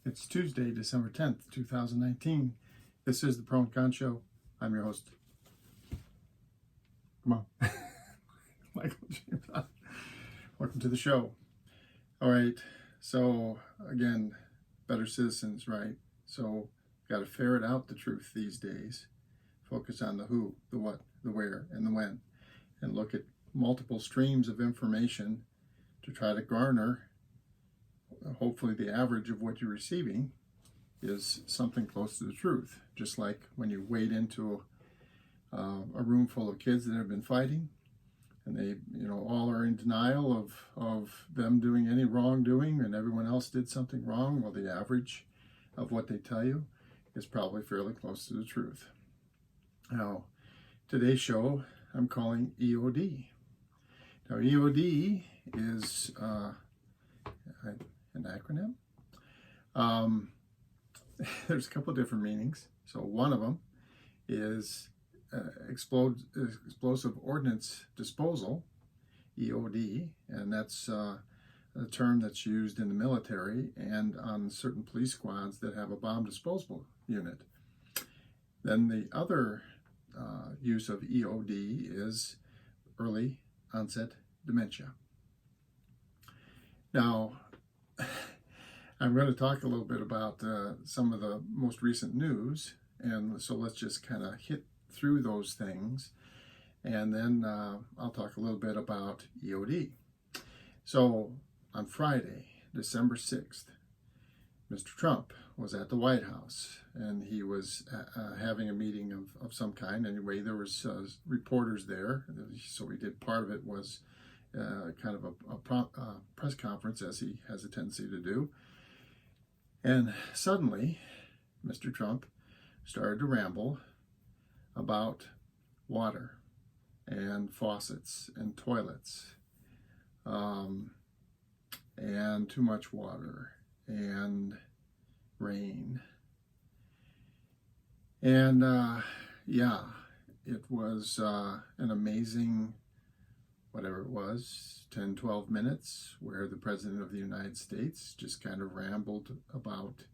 It's Tuesday, December 10th, 2019. This is the Pro and Con Show. I'm your host. Come on. Michael James. Welcome to the show. All right. So, again, better citizens, right? So, got to ferret out the truth these days. Focus on the who, the what, the where, and the when. And look at multiple streams of information to try to garner hopefully the average of what you're receiving is something close to the truth. Just like when you wade into a room full of kids that have been fighting and they all are in denial of them doing any wrongdoing and everyone else did something wrong. Well, the average of what they tell you is probably fairly close to the truth. Now, today's show I'm calling EOD. Now, EOD is an acronym. There's a couple of different meanings. So one of them is explosive ordnance disposal, EOD, and that's a term that's used in the military and on certain police squads that have a bomb disposal unit. Then the other use of EOD is early onset dementia. Now, I'm going to talk a little bit about some of the most recent news, and so let's just kind of hit through those things, and then I'll talk a little bit about EOD. So on Friday, December 6th, Mr. Trump was at the White House, and he was having a meeting of some kind. Anyway, there was reporters there, so he did part of it was kind of a press conference, as he has a tendency to do. And suddenly, Mr. Trump started to ramble about water and faucets and toilets and too much water and rain. And it was an amazing, whatever it was, 10, 12 minutes where the President of the United States just kind of rambled about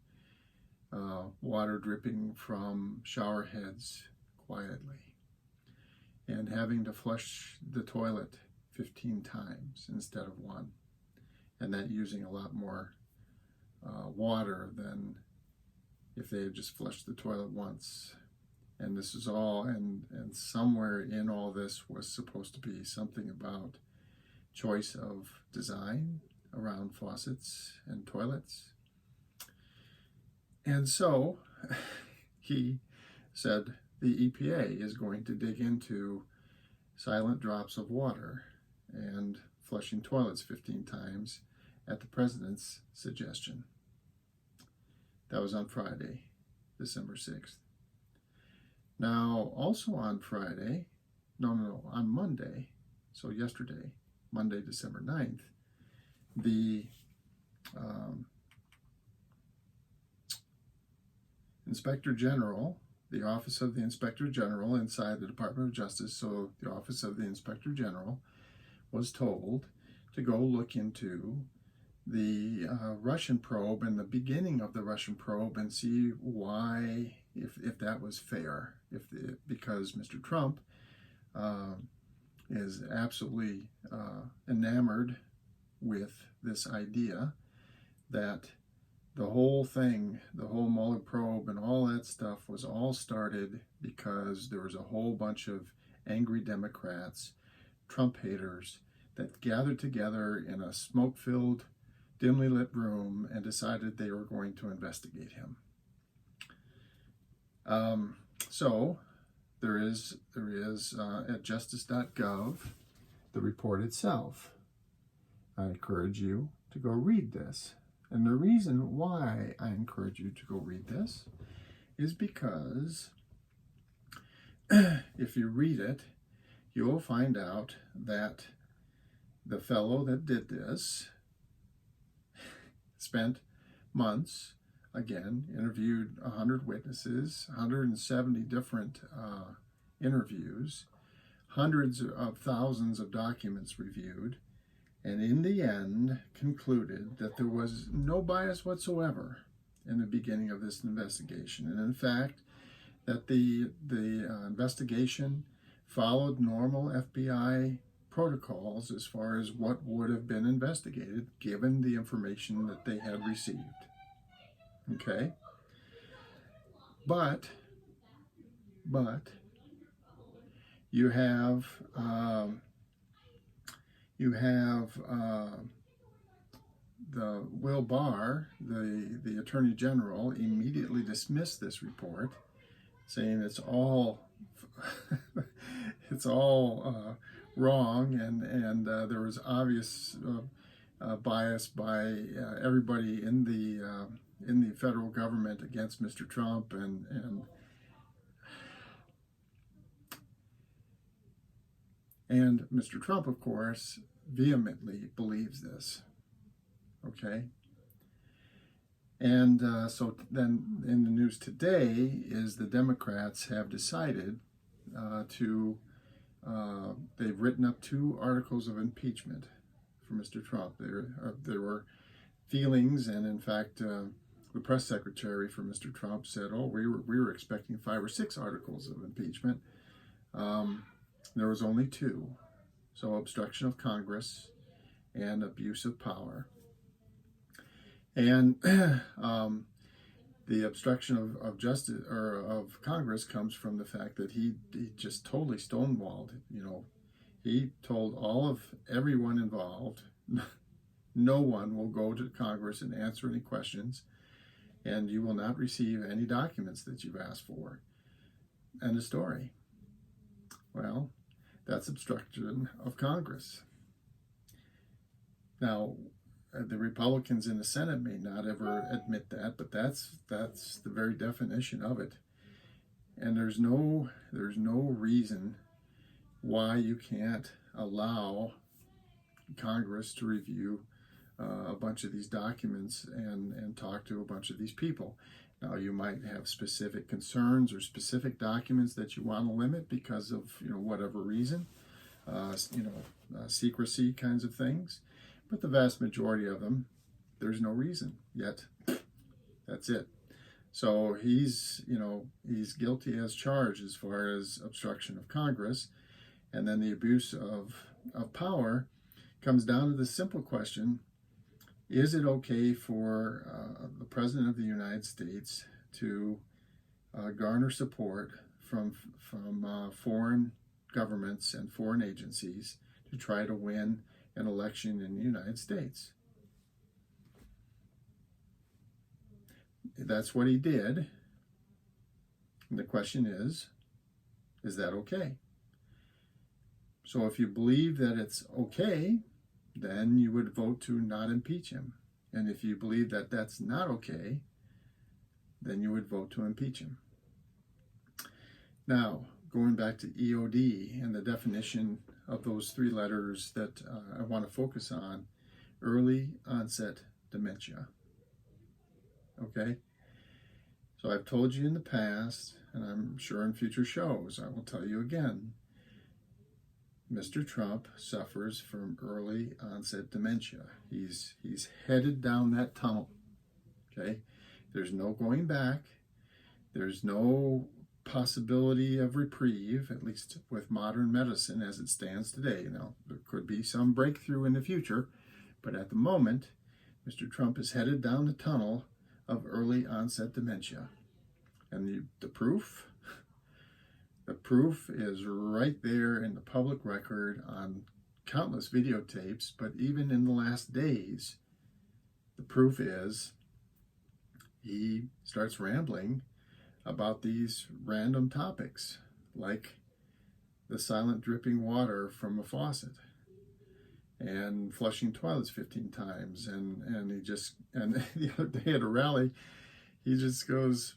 water dripping from shower heads quietly and having to flush the toilet 15 times instead of one, and that using a lot more water than if they had just flushed the toilet once. And this is all, and somewhere in all this was supposed to be something about choice of design around faucets and toilets. And so he said the EPA is going to dig into silent drops of water and flushing toilets 15 times at the president's suggestion. That was on Friday, December 6th. Now, also on Friday, on Monday, so yesterday, Monday, December 9th, the Inspector General, the Office of the Inspector General inside the Department of Justice, so the Office of the Inspector General, was told to go look into the Russian probe and the beginning of the Russian probe and see why, if that was fair, because Mr. Trump is absolutely enamored with this idea that the whole thing, the whole Mueller probe and all that stuff was all started because there was a whole bunch of angry Democrats, Trump haters, that gathered together in a smoke-filled, dimly lit room and decided they were going to investigate him. So there is at justice.gov the report itself. I encourage you to go read this. And the reason why I encourage you to go read this is because if you read it, you will find out that the fellow that did this spent months, again, interviewed 100 witnesses, 170 different interviews, hundreds of thousands of documents reviewed, and in the end concluded that there was no bias whatsoever in the beginning of this investigation. And in fact, that the investigation followed normal FBI protocols as far as what would have been investigated given the information that they had received. Okay? But you have the Will Barr, the Attorney General, immediately dismissed this report, saying it's all it's all wrong, and there was obvious bias by everybody in the federal government against Mr. Trump, and Mr. Trump, of course, vehemently believes this. Okay? And so then in the news today is the Democrats have decided they've written up 2 articles of impeachment for Mr. Trump. There were feelings, and in fact, the press secretary for Mr. Trump said, "Oh, we were expecting 5 or 6 articles of impeachment." There was only 2, so obstruction of Congress and abuse of power. And the obstruction of justice or of Congress comes from the fact that he just totally stonewalled. He told everyone involved, no one will go to Congress and answer any questions, and you will not receive any documents that you've asked for. End of story. Well, that's obstruction of Congress. Now, the Republicans in the Senate may not ever admit that, but that's the very definition of it. And there's no reason why you can't allow Congress to review a bunch of these documents and talk to a bunch of these people. Now, you might have specific concerns or specific documents that you want to limit because of whatever reason, secrecy kinds of things. But the vast majority of them, there's no reason yet. That's it. So he's guilty as charged as far as obstruction of Congress. And then the abuse of power comes down to the simple question: is it okay for the President of the United States to garner support from foreign governments and foreign agencies to try to win an election in the United States? That's what he did. And the question is that okay? So if you believe that it's okay, then you would vote to not impeach him. And if you believe that that's not okay, then you would vote to impeach him. Now, going back to EOD and the definition of those 3 letters that I want to focus on: early onset dementia. Okay? So I've told you in the past, and I'm sure in future shows, I will tell you again, Mr. Trump suffers from early onset dementia. He's headed down that tunnel. Okay? There's no going back. There's no possibility of reprieve, at least with modern medicine as it stands today. Now, there could be some breakthrough in the future, but at the moment, Mr. Trump is headed down the tunnel of early onset dementia. And the proof? The proof is right there in the public record on countless videotapes, but even in the last days, the proof is he starts rambling about these random topics, like the silent dripping water from a faucet and flushing toilets 15 times. And the other day at a rally, he just goes,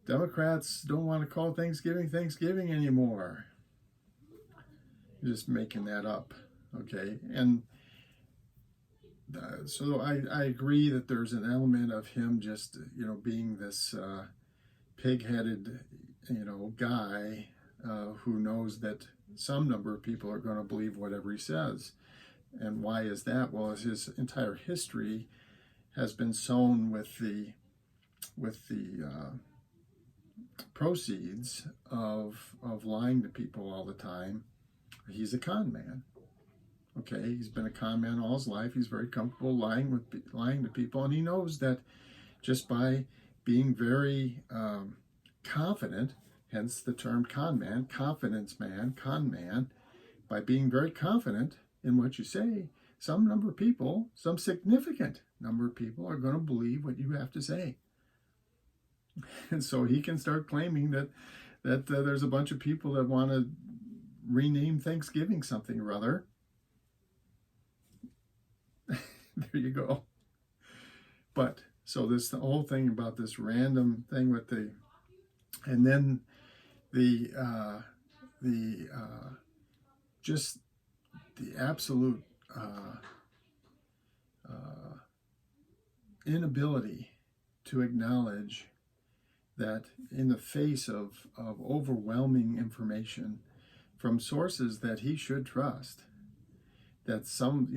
Democrats don't want to call Thanksgiving anymore. Just making that up, okay? And so I agree that there's an element of him just, being this pig-headed, guy who knows that some number of people are going to believe whatever he says. And why is that? Well, his entire history has been sown with the proceeds of lying to people all the time. He's a con man. Okay, he's been a con man all his life. He's very comfortable lying to people, and he knows that just by being very confident, hence the term con man, confidence man, con man, by being very confident in what you say, some significant number of people are going to believe what you have to say. And so he can start claiming that there's a bunch of people that want to rename Thanksgiving something or other. There you go. But so the whole thing about this random thing with and then just the absolute inability to acknowledge that in the face of overwhelming information from sources that he should trust, that some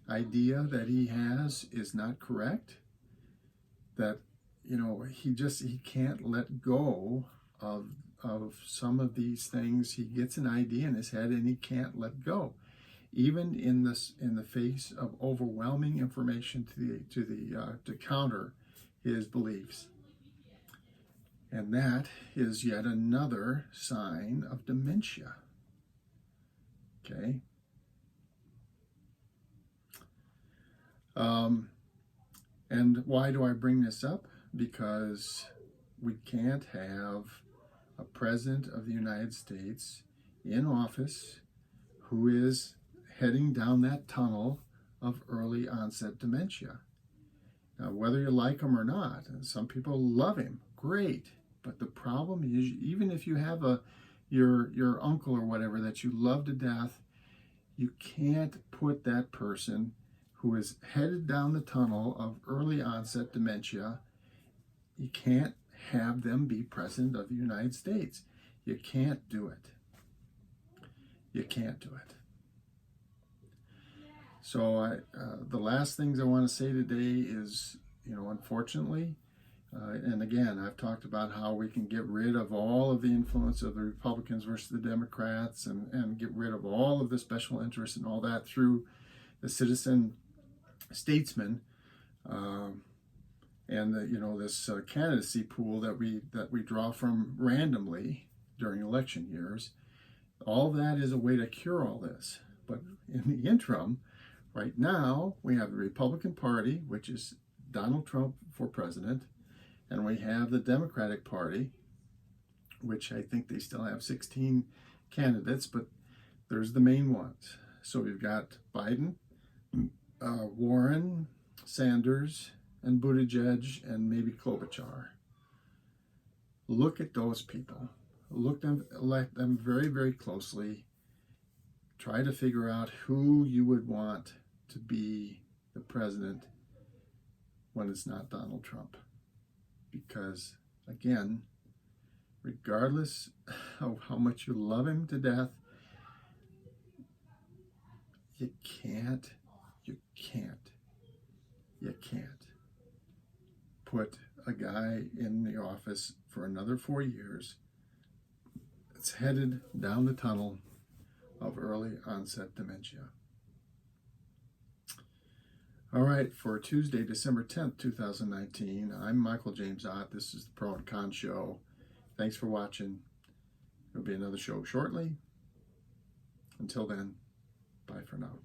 idea that he has is not correct, that he can't let go of some of these things. He gets an idea in his head and he can't let go, even in the face of overwhelming information to counter his beliefs. And that is yet another sign of dementia. Okay. And why do I bring this up? Because we can't have a president of the United States in office who is heading down that tunnel of early onset dementia. Now, whether you like him or not, and some people love him, great. But the problem is, even if you have your uncle or whatever that you love to death, you can't put that person who is headed down the tunnel of early onset dementia, you can't have them be president of the United States. You can't do it. You can't do it. So the last things I want to say today is, unfortunately, and again, I've talked about how we can get rid of all of the influence of the Republicans versus the Democrats and get rid of all of the special interests and all that through the citizen statesman and this candidacy pool that we draw from randomly during election years. All that is a way to cure all this. But in the interim, right now, we have the Republican Party, which is Donald Trump for president, and we have the Democratic Party, which I think they still have 16 candidates, but there's the main ones. So we've got Biden, Warren, Sanders, and Buttigieg, and maybe Klobuchar. Look at those people. Look at them very, very closely. Try to figure out who you would want to be the president when it's not Donald Trump. Because, again, regardless of how much you love him to death, you can't put a guy in the office for another 4 years that's headed down the tunnel of early onset dementia. All right, for Tuesday, December 10th, 2019, I'm Michael James Ott. This is the Pro and Con Show. Thanks for watching. There'll be another show shortly. Until then, bye for now.